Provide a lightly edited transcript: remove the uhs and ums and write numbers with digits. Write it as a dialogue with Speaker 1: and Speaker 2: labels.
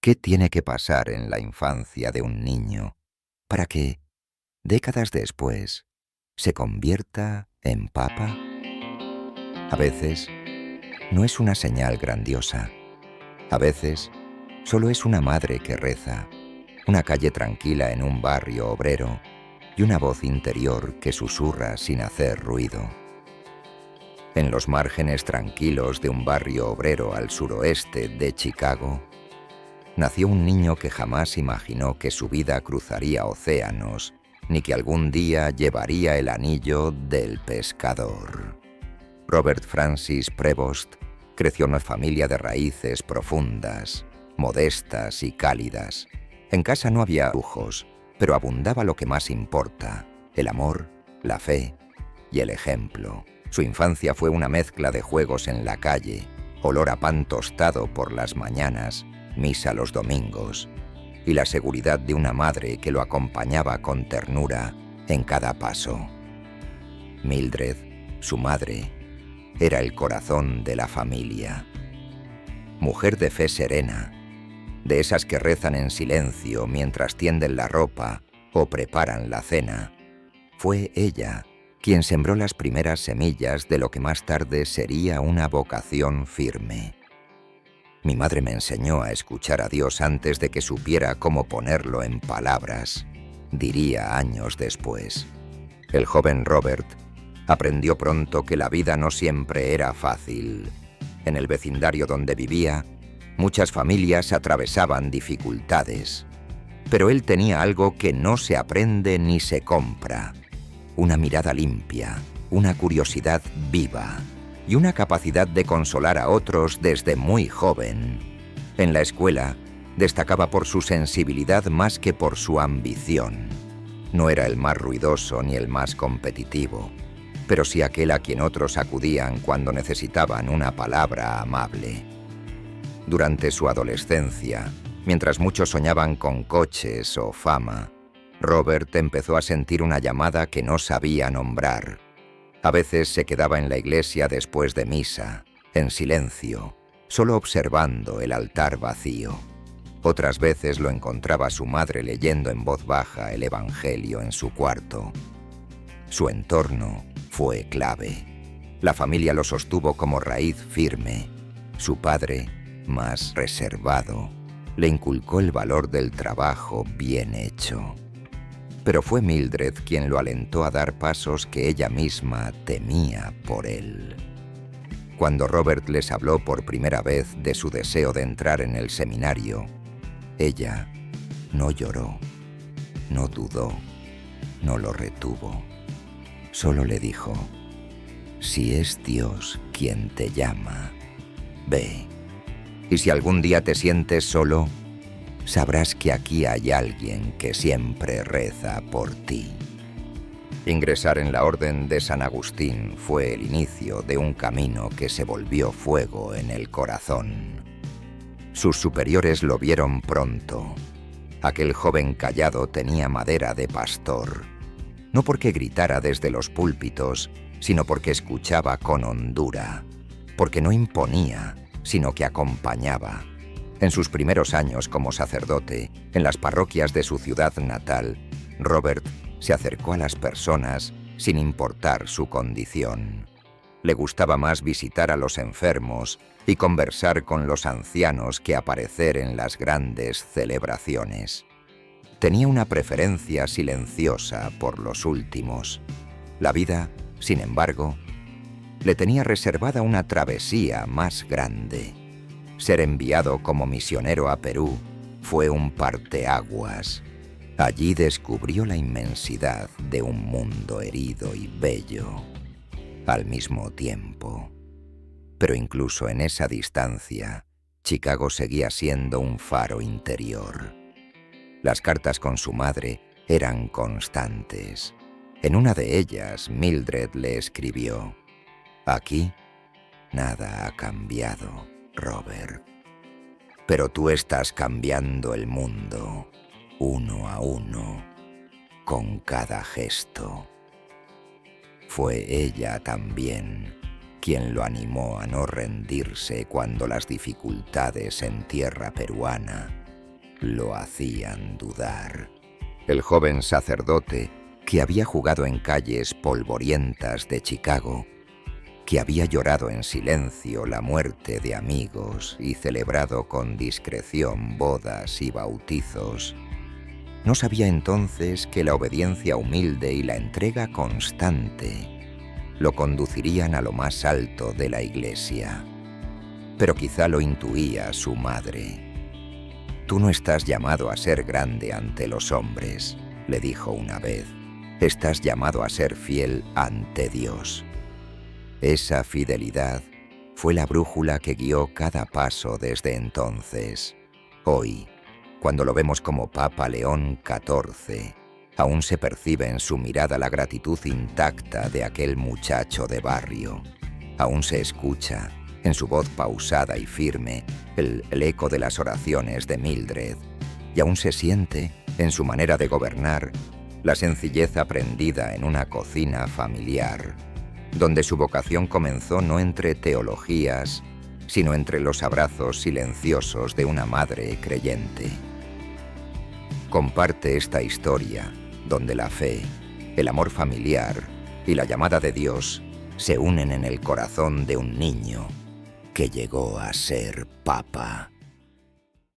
Speaker 1: ¿Qué tiene que pasar en la infancia de un niño para que, décadas después, se convierta en papa? A veces, no es una señal grandiosa. A veces, solo es una madre que reza, una calle tranquila en un barrio obrero y una voz interior que susurra sin hacer ruido. En los márgenes tranquilos de un barrio obrero al suroeste de Chicago, nació un niño que jamás imaginó que su vida cruzaría océanos, ni que algún día llevaría el anillo del pescador. Robert Francis Prevost creció en una familia de raíces profundas, modestas y cálidas. En casa no había lujos, pero abundaba lo que más importa: el amor, la fe y el ejemplo. Su infancia fue una mezcla de juegos en la calle, olor a pan tostado por las mañanas, misa los domingos, y la seguridad de una madre que lo acompañaba con ternura en cada paso. Mildred, su madre, era el corazón de la familia. Mujer de fe serena, de esas que rezan en silencio mientras tienden la ropa o preparan la cena, fue ella quien sembró las primeras semillas de lo que más tarde sería una vocación firme. Mi madre me enseñó a escuchar a Dios antes de que supiera cómo ponerlo en palabras, diría años después. El joven Robert aprendió pronto que la vida no siempre era fácil. En el vecindario donde vivía, muchas familias atravesaban dificultades. Pero él tenía algo que no se aprende ni se compra: una mirada limpia, una curiosidad viva y una capacidad de consolar a otros desde muy joven. En la escuela, destacaba por su sensibilidad más que por su ambición. No era el más ruidoso ni el más competitivo, pero sí aquel a quien otros acudían cuando necesitaban una palabra amable. Durante su adolescencia, mientras muchos soñaban con coches o fama, Robert empezó a sentir una llamada que no sabía nombrar. A veces se quedaba en la iglesia después de misa, en silencio, solo observando el altar vacío. Otras veces lo encontraba su madre leyendo en voz baja el Evangelio en su cuarto. Su entorno fue clave. La familia lo sostuvo como raíz firme. Su padre, más reservado, le inculcó el valor del trabajo bien hecho. Pero fue Mildred quien lo alentó a dar pasos que ella misma temía por él. Cuando Robert les habló por primera vez de su deseo de entrar en el seminario, ella no lloró, no dudó, no lo retuvo. Solo le dijo: si es Dios quien te llama, ve. Y si algún día te sientes solo, sabrás que aquí hay alguien que siempre reza por ti. Ingresar en la Orden de San Agustín fue el inicio de un camino que se volvió fuego en el corazón. Sus superiores lo vieron pronto. Aquel joven callado tenía madera de pastor, no porque gritara desde los púlpitos, sino porque escuchaba con hondura, porque no imponía, sino que acompañaba. En sus primeros años como sacerdote, en las parroquias de su ciudad natal, Robert se acercó a las personas sin importar su condición. Le gustaba más visitar a los enfermos y conversar con los ancianos que aparecer en las grandes celebraciones. Tenía una preferencia silenciosa por los últimos. La vida, sin embargo, le tenía reservada una travesía más grande. Ser enviado como misionero a Perú fue un parteaguas. Allí descubrió la inmensidad de un mundo herido y bello al mismo tiempo. Pero incluso en esa distancia, Chicago seguía siendo un faro interior. Las cartas con su madre eran constantes. En una de ellas, Mildred le escribió: aquí nada ha cambiado, Robert. Pero tú estás cambiando el mundo, uno a uno, con cada gesto. Fue ella también quien lo animó a no rendirse cuando las dificultades en tierra peruana lo hacían dudar. El joven sacerdote, que había jugado en calles polvorientas de Chicago, que había llorado en silencio la muerte de amigos y celebrado con discreción bodas y bautizos, no sabía entonces que la obediencia humilde y la entrega constante lo conducirían a lo más alto de la Iglesia. Pero quizá lo intuía su madre. «Tú no estás llamado a ser grande ante los hombres», le dijo una vez. «Estás llamado a ser fiel ante Dios». Esa fidelidad fue la brújula que guió cada paso desde entonces. Hoy, cuando lo vemos como Papa León XIV, aún se percibe en su mirada la gratitud intacta de aquel muchacho de barrio. Aún se escucha, en su voz pausada y firme, el eco de las oraciones de Mildred, y aún se siente, en su manera de gobernar, la sencillez aprendida en una cocina familiar, donde su vocación comenzó no entre teologías, sino entre los abrazos silenciosos de una madre creyente. Comparte esta historia, donde la fe, el amor familiar y la llamada de Dios se unen en el corazón de un niño que llegó a ser papa.